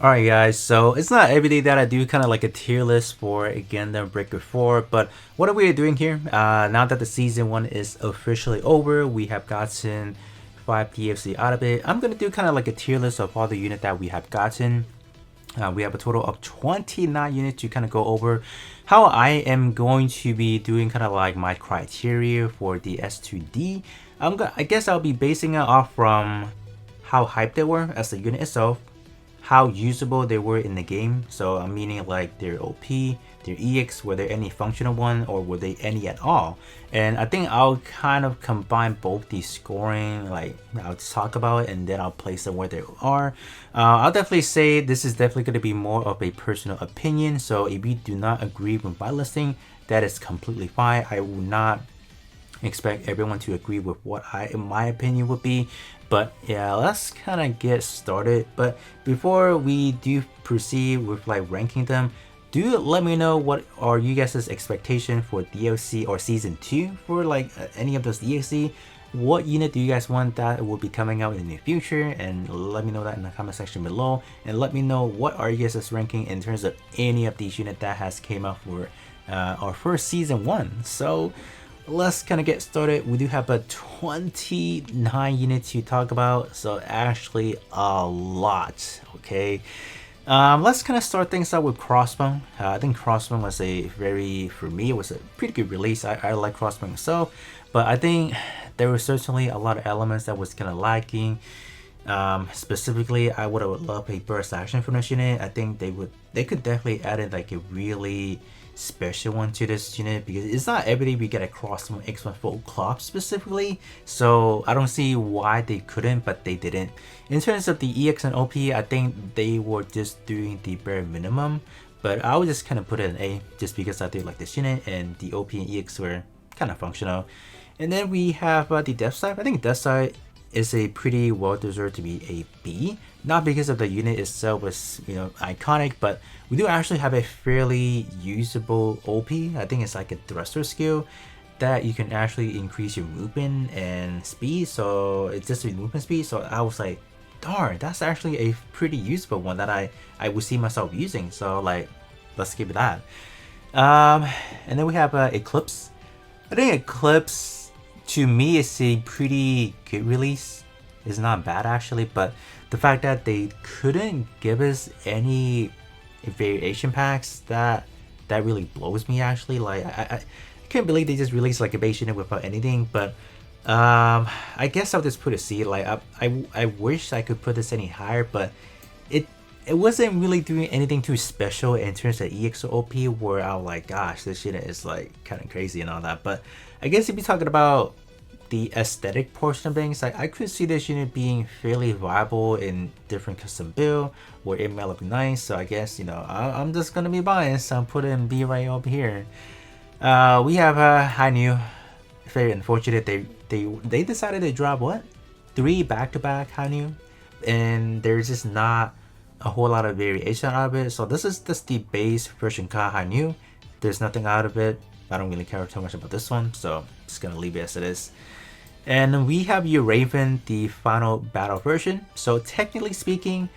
Alright guys, so it's not every day that I do kind of like a tier list for a Gundam Breaker 4, but what are we doing here? Now that the season 1 is officially over, we have gotten 5 DFC out of it. I'm going to do kind of like a tier list of all the units that we have gotten. We have a total of 29 units to kind of go over. How I am going to be doing kind of like my criteria for the S2D. I guess I'll be basing it off from how hyped they were as the unit itself, how usable they were in the game. So I'm meaning like their OP, their EX, were there any functional one or were they any at all? And I think I'll kind of combine both the scoring, like I'll just talk about it and then I'll place them where they are. I'll definitely say this is definitely going to be more of a personal opinion. So if you do not agree with my listing, that is completely fine. I will not expect everyone to agree with what my opinion would be, but yeah, let's kind of get started. But before we do proceed with like ranking them, do let me know what are you guys' expectation for DLC or season 2 for like any of those DLC. What unit do you guys want that will be coming out in the future, and let me know that in the comment section below, and let me know what are you guys' ranking in terms of any of these units that has came out for our first season 1. So let's kind of get started. We do have a 29 units to talk about, so actually a lot. Okay, let's kind of start things out with Crossbone. I think Crossbone was for me, it was a pretty good release. I like Crossbone myself, but I think there were certainly a lot of elements that was kind of lacking. Specifically, I would have loved a burst action from this unit. I think they could definitely add in like a really special one to this unit, because it's not every day we get a Crossbone X1 full cloth specifically, so I don't see why they couldn't, but they didn't. In terms of the EX and OP, I think they were just doing the bare minimum, but I would just kind of put it in A just because I did like this unit, and the OP and EX were kind of functional. And then we have the Death Side. I think Death Side is a pretty well deserved to be a B, not because of the unit itself was, you know, iconic, but we do actually have a fairly usable OP. I think it's like a thruster skill that you can actually increase your movement and speed, so it's just your movement speed. So I was like, darn, that's actually a pretty useful one that I would see myself using, so like, let's give it that. And then we have Eclipse. I think Eclipse, to me, is a pretty good release. It's not bad actually, but the fact that they couldn't give us any variation packs, that really blows me actually. Like I can't believe they just released like a base unit without anything. But I guess I'll just put a C. Like I wish I could put this any higher, but it wasn't really doing anything too special in terms of EX or OP where I was like, gosh, this unit is like kind of crazy and all that. But I guess if you're talking about the aesthetic portion of things, like I could see this unit being fairly viable in different custom build where it might look nice. So I guess, you know, I'm just gonna be biased. I'm putting B right up here. We have Hainu. Very unfortunate. They decided to drop what? 3 back-to-back Hainu, and there's just not a whole lot of variation out of it. So this is just the base version Ka Hainu. There's nothing out of it. I don't really care too much about this one, so I'm just gonna leave it as it is. And we have Raven, the final battle version. So technically speaking,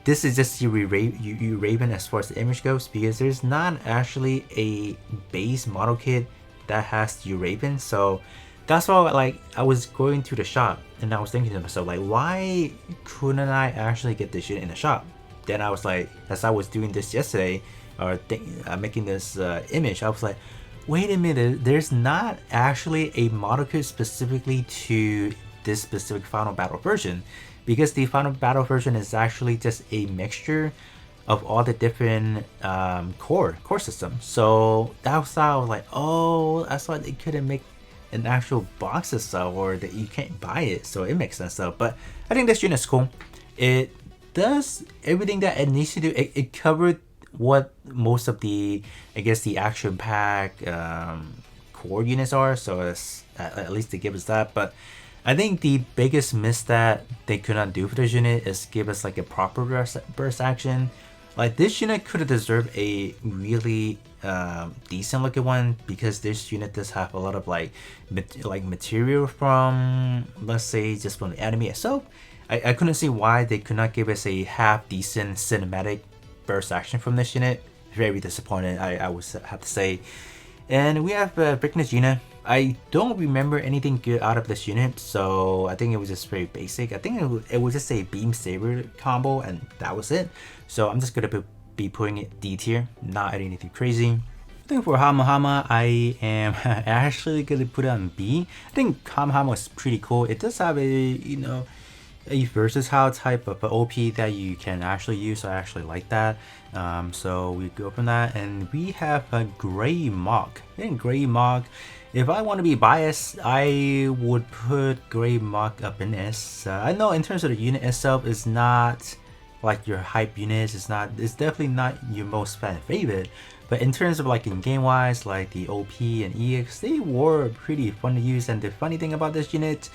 this is just Raven as far as the image goes, because there's not actually a base model kit that has Raven. So that's why, like, I was going to the shop and I was thinking to myself, like, why couldn't I actually get this shit in the shop? Then I was like, as I was doing this yesterday, or making this image, I was like, wait a minute, there's not actually a model kit specifically to this specific final battle version, because the final battle version is actually just a mixture of all the different core systems. So that's why I was like, oh, that's why they couldn't make an actual box itself, or that you can't buy it. So it makes sense though. But I think this unit is cool. It does everything that it needs to do. It covered what most of the, I guess, the action pack core units are, so it's, at least they give us that. But I think the biggest miss that they could not do for this unit is give us like a proper burst action. Like this unit could have deserved a really decent looking one, because this unit does have a lot of like material from, let's say, just from the anime itself. I couldn't see why they could not give us a half decent cinematic burst action from this unit. Very disappointed, I would have to say. And we have Brickness Gina. I don't remember anything good out of this unit, so I think it was just very basic. I think it was just a Beam Saber combo, and that was it. So I'm just gonna be putting it D tier, not anything too crazy. I think for Hamahama, I am actually gonna put it on B. I think Hamahama is pretty cool. It does have a a versatile type of OP that you can actually use, so I actually like that. So we go from that, and we have a Gray Mog. And Gray Mog, if I want to be biased, I would put Gray Mog up in S. I know in terms of the unit itself, it's not like your hype units. It's definitely not your most fan favorite. But in terms of like in game wise, like the OP and EX, they were pretty fun to use. And the funny thing about this unit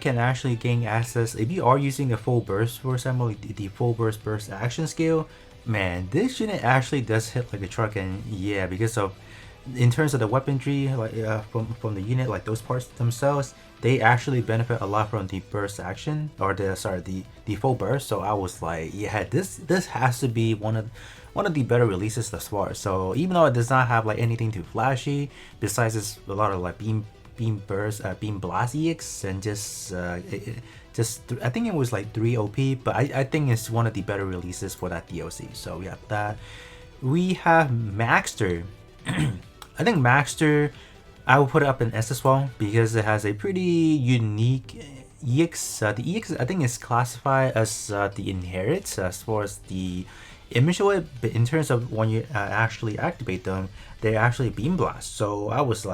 can actually gain access if you are using the full burst, for example, the full burst action skill. Man, this unit actually does hit like a truck, and yeah, because of in terms of the weaponry, like from the unit, like those parts themselves, they actually benefit a lot from the burst action, or the full burst. So I was like, yeah, this has to be one of the better releases thus far. So even though it does not have like anything too flashy, besides it's a lot of like beam burst, beam blast EX, and just I think it was like 3 OP, but I think it's one of the better releases for that DLC. So we have that. We have Maxter. I think Maxter, I will put it up in S as well, because it has a pretty unique EX. The EX I think is classified as the inherits as far as the image of it, but in terms of when you actually activate them, they actually beam blast. So I was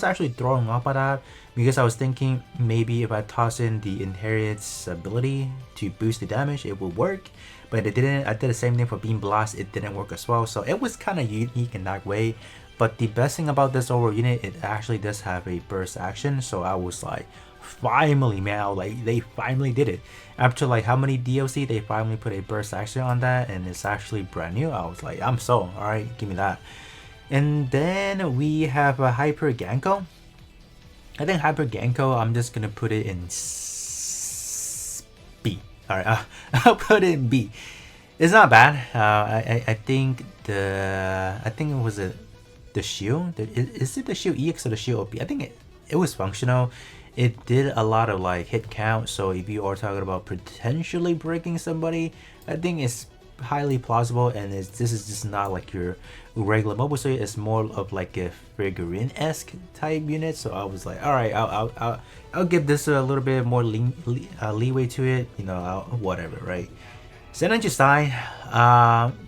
actually throwing up at that, because I was thinking maybe if I toss in the inherit's ability to boost the damage, it would work, but it didn't. I did the same thing for beam blast, it didn't work as well. So it was kind of unique in that way. But the best thing about this overall unit, it actually does have a burst action. So I was like, finally, man, like they finally did it. After like how many DLC, they finally put a burst action on that, and it's actually brand new. I was like, I'm sold. All right, give me that. And then we have a Hyper Ganko. I think Hyper Ganko, I'm just gonna put it in B. All right, I'll put it in B. It's not bad. I think it was the shield. Is it the shield EX or the shield OP? I think it was functional. It did a lot of like hit count, so if you are talking about potentially breaking somebody, I think it's highly plausible. And this is just not like your regular mobile suit. It's more of like a figurine-esque type unit. So I was like, all right, I'll give this a little bit more leeway to it. Whatever, right? Senju Sai,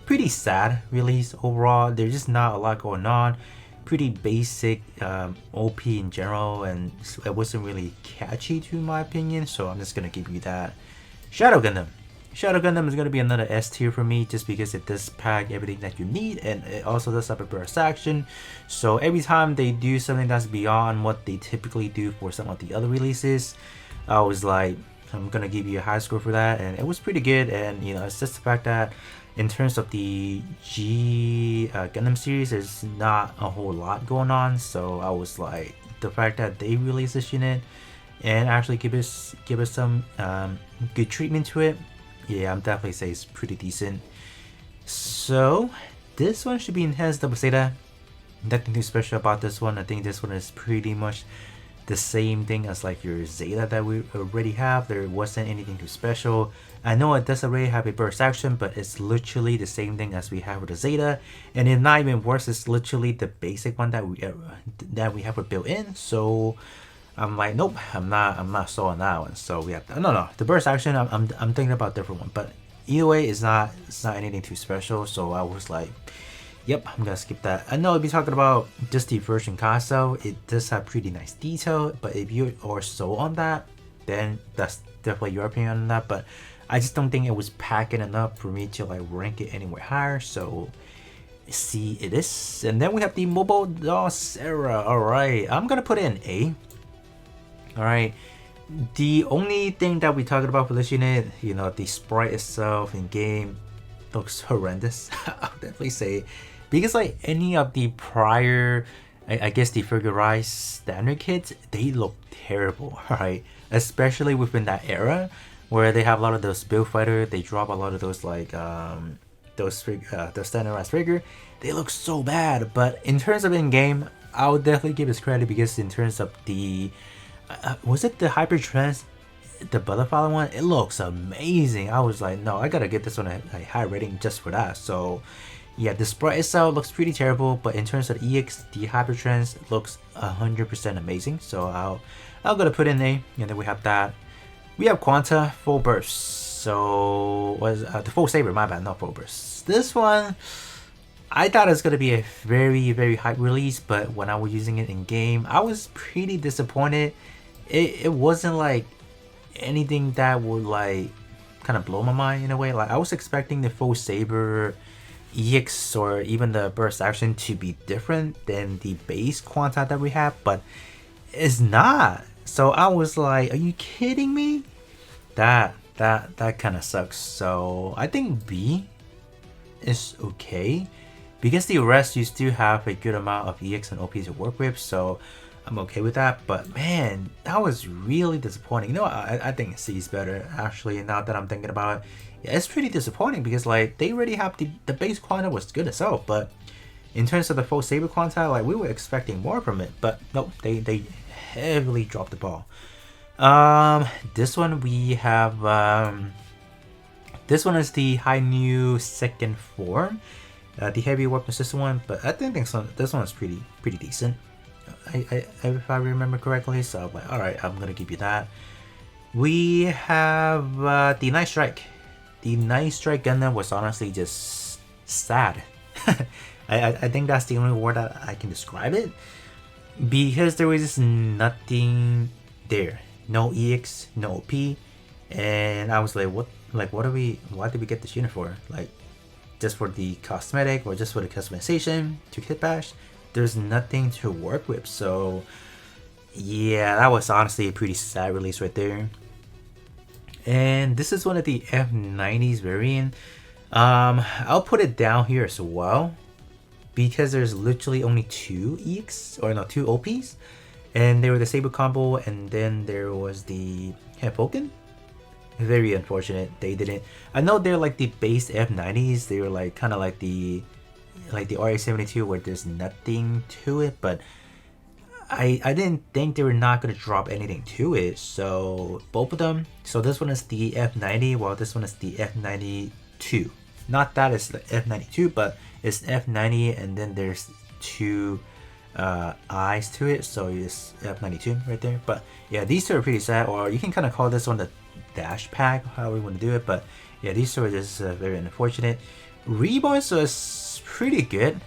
pretty sad release overall. There's just not a lot going on. Pretty basic OP in general, and it wasn't really catchy to my opinion, so I'm just gonna give you that. Shadow Gundam is gonna be another S tier for me, just because it does pack everything that you need, and it also does have a burst action. So every time they do something that's beyond what they typically do for some of the other releases, I was like, I'm gonna give you a high score for that, and it was pretty good. And it's just the fact that in terms of the Gundam series, there's not a whole lot going on. So I was like, the fact that they released this unit and actually give us some good treatment to it, yeah, I'm definitely say it's pretty decent. So this one should be enhanced double Zeta. Nothing too special about this one. I think this one is pretty much the same thing as like your Zeta that we already have. There wasn't anything too special. I know it does already have a burst action, but it's literally the same thing as we have with the Zeta, and it's not even worse. It's literally the basic one that we have built in. So I'm like, nope, I'm not sold on that one. So we have no, the burst action. I'm thinking about a different one, but either way, it's not anything too special. So I was like, yep, I'm gonna skip that. I know if you're talking about just the version console, it does have pretty nice detail, but if you are sold on that, then that's definitely your opinion on that. But I just don't think it was packing enough for me to like rank it anywhere higher. So C it is. And then we have the Mobile Doll Sarah. Alright, I'm gonna put it in A. Alright. The only thing that we talked about for this unit, the sprite itself in game looks horrendous. I'll definitely say, because like any of the prior, I guess the figurized standard kits, they look terrible, right? Especially within that era. where they have a lot of those build fighter. They drop a lot of those like the standardized figure. They look so bad, but in terms of in game, I would definitely give this credit because in terms of the was it the Hyper Trans, the butterfly one? It looks amazing. I was like, no, I gotta give this one a high rating just for that. So yeah, the sprite itself looks pretty terrible, but in terms of EX, the Hyper Trans looks 100% amazing. So I'll gotta put in A, and then we have that. We have Quanta Full Burst. So was the Full Saber? My bad, not Full Burst. This one, I thought it was gonna be a very hype release, but when I was using it in game, I was pretty disappointed. It wasn't like anything that would like kind of blow my mind in a way. Like I was expecting the Full Saber EX or even the burst action to be different than the base Quanta that we have, but it's not. So I was like, are you kidding me? That kind of sucks. So I think B is okay because the rest you still have a good amount of EX and OP to work with, so I'm okay with that. But man, that was really disappointing. You know, I think C is better actually. Now that I'm thinking about it, yeah, it's pretty disappointing because like they already have the base Quanta was good itself, but in terms of the Full Saber Quanta, like we were expecting more from it, but nope, they heavily dropped the ball. This one we have this one is the High New second form, the heavy weapon system one, but I think this one is pretty decent. If I remember correctly, so I'm like, all right, I'm gonna give you that. We have the Night Strike. The Night Strike Gundam was honestly just sad. I think that's the only word that I can describe it, because there was just nothing there. No EX, no OP, and I was like, what are we? Why did we get this unit for? Like, just for the cosmetic or just for the customization to Kit Bash? There's nothing to work with. So yeah, that was honestly a pretty sad release right there. And this is one of the F90s variant. I'll put it down here as well because there's literally only two EX, or no, two OPs, and they were the Saber combo, and then there was the Henpoken. Very unfortunate they didn't. I know they're like the base F90s. They were like kind of like the RA72 where there's nothing to it, but I didn't think they were not gonna drop anything to it. So both of them. So this one is the F90, while this one is the F92. Not that it's the F92, but it's F90, and then there's two eyes to it, so it's F92 right there. But yeah, these two are pretty sad, or you can kind of call this one the dash pack, however you want to do it. But yeah, these two are just very unfortunate. Reborns was pretty good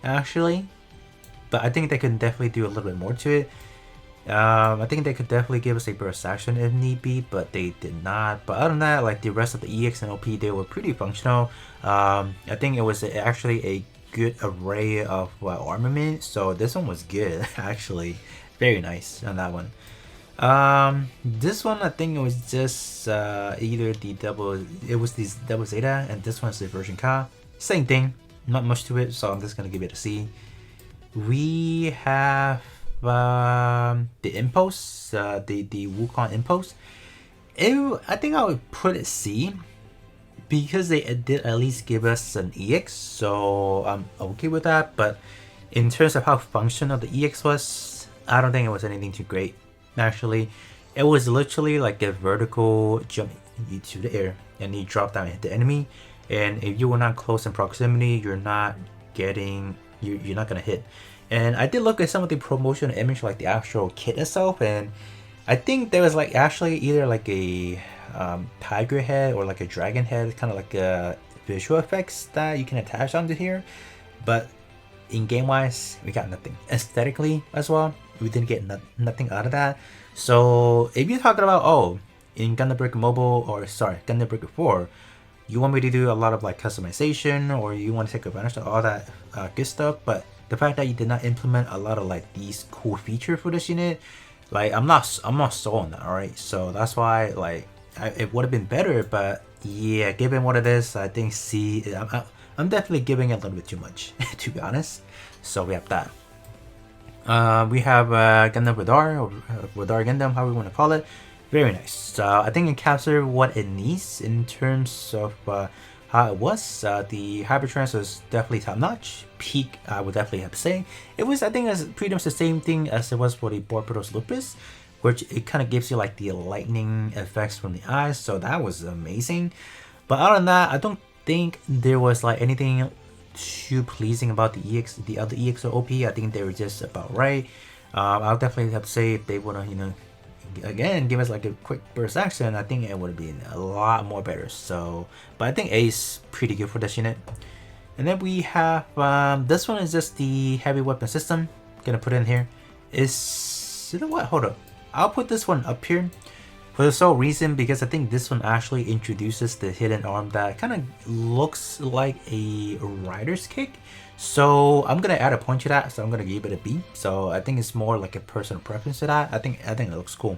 actually, but I think they could definitely do a little bit more to it. I think they could definitely give us a burst action if need be, but they did not. But other than that, like the rest of the EX and OP, they were pretty functional. I think it was actually a good array of armament, so this one was good actually. Very nice on that one. This one I think it was just either the double Zeta, and this one's the version Ka. Same thing, not much to it, so I'm just gonna give it a C. We have the Impulse, the Wukong Impulse. I think I would put it C because they did at least give us an EX, so I'm okay with that. But in terms of how functional the EX was, I don't think it was anything too great. Actually, it was literally like a vertical jump to the air, and you drop down and hit the enemy. And if you were not close in proximity, you're not gonna hit. And I did look at some of the promotional image, like the actual kit itself, and I think there was like actually either like a tiger head or like a dragon head, kind of like a visual effects that you can attach onto here. But in game wise, we got nothing. Aesthetically as well, we didn't get nothing out of that. So if you're talking about, in Gundam Breaker Mobile, or sorry, Gundam Breaker 4, you want me to do a lot of like customization, or you want to take advantage of all that good stuff, but the fact that you did not implement a lot of like these cool features for this unit, like I'm not sold on that. All right, so that's why like it would have been better, but yeah, given what it is, I think C. I'm definitely giving it a little bit too much to be honest. So we have that. We have Gundam Radar, or Radar Gundam, however you want to call it. Very nice. So I think it captured what it needs in terms of how it was. The Hypertrans was definitely top notch. Peak, I would definitely have to say. It was, I think, as pretty much the same thing as it was for the Borpedos Lupus, which it kind of gives you like the lightning effects from the eyes. So that was amazing. But other than that, I don't think there was like anything too pleasing about the other EXO OP. I think they were just about right. I'll definitely have to say if they wanna, again give us like a quick burst action, I think it would have been a lot more better. So, but I think A is pretty good for this unit. And then we have this one is just the heavy weapon system. Gonna put it in here. You know what? Hold up. I'll put this one up here for the sole reason because I think this one actually introduces the hidden arm that kind of looks like a rider's kick. So I'm gonna add a point to that. So I'm gonna give it a B. So I think it's more like a personal preference to that. I think it looks cool.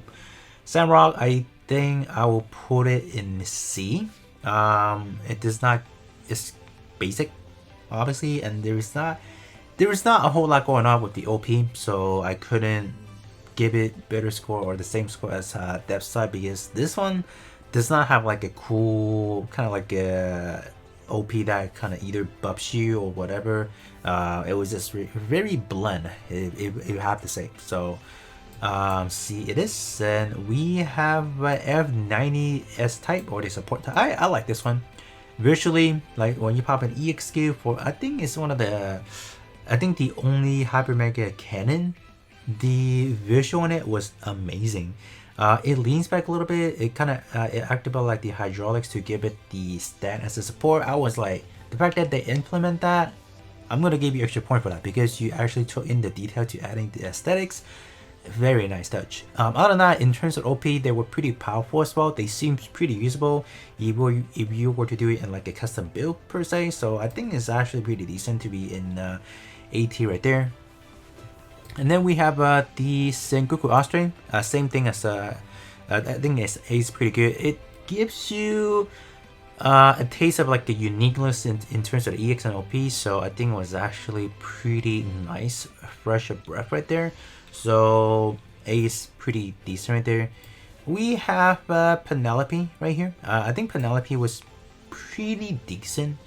Samrock, I think I will put it in C. It does not. It's basic, obviously, and there is not a whole lot going on with the OP. So I couldn't give it better score or the same score as Depth Side because this one does not have like a cool kind of like a OP that kind of either buffs you or whatever. It was just very bland, if you have to say. So C it is. And we have F90 S type or the support type. I like this one. Visually, like when you pop an EXQ for, I think it's one of the, I think the only Hyper Mega Cannon. The visual on it was amazing. It leans back a little bit. It kind of it activated like the hydraulics to give it the stat as a support. I was like, the fact that they implement that, I'm gonna give you extra point for that because you actually took in the detail to adding the aesthetics. Very nice touch. Other than that, in terms of OP, they were pretty powerful as well. They seemed pretty usable if you were to do it in like a custom build per se. So I think it's actually pretty decent to be in AT right there. And then we have the Sengoku Austrian, same thing as I think it's pretty good. It gives you a taste of like the uniqueness in terms of the EX and OP, so I think it was actually pretty nice, fresh of breath right there. So A is pretty decent right there. We have Penelope right here. I think Penelope was pretty decent.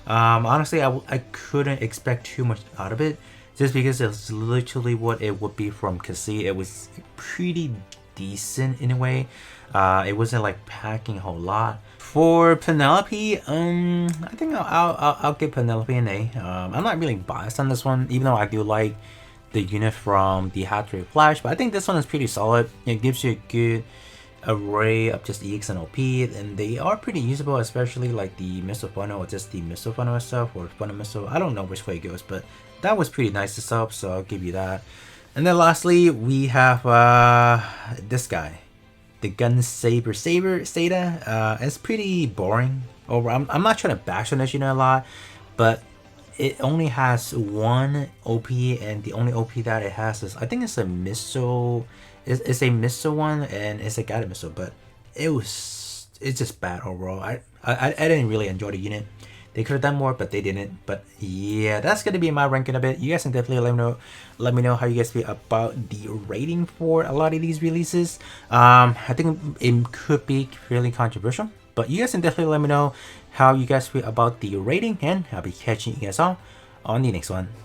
Honestly, I couldn't expect too much out of it. Just because it's literally what it would be from Kasi. It was pretty decent in a way. It wasn't like packing a whole lot. For Penelope, I think I'll give Penelope an A. I'm not really biased on this one, even though I do like the unit from the Hattori Flash. But I think this one is pretty solid. It gives you a good array of just EX and OP, and they are pretty usable, especially like the missile funnel or just the missile funnel itself or funnel missile. I don't know which way it goes, but that was pretty nice to sub, so I'll give you that. And then lastly, we have this guy, the Gun Saber Seda. It's pretty boring. I'm not trying to bash on this unit a lot, but it only has one OP, and the only OP that it has is, I think it's a missile. It's a missile one, and it's a guided missile, but it's just bad overall. I didn't really enjoy the unit. They could have done more, but they didn't. But yeah, that's gonna be my ranking of it. You guys can definitely let me know how you guys feel about the rating for a lot of these releases. I think it could be fairly controversial, but you guys can definitely let me know how you guys feel about the rating, and I'll be catching you guys all on the next one.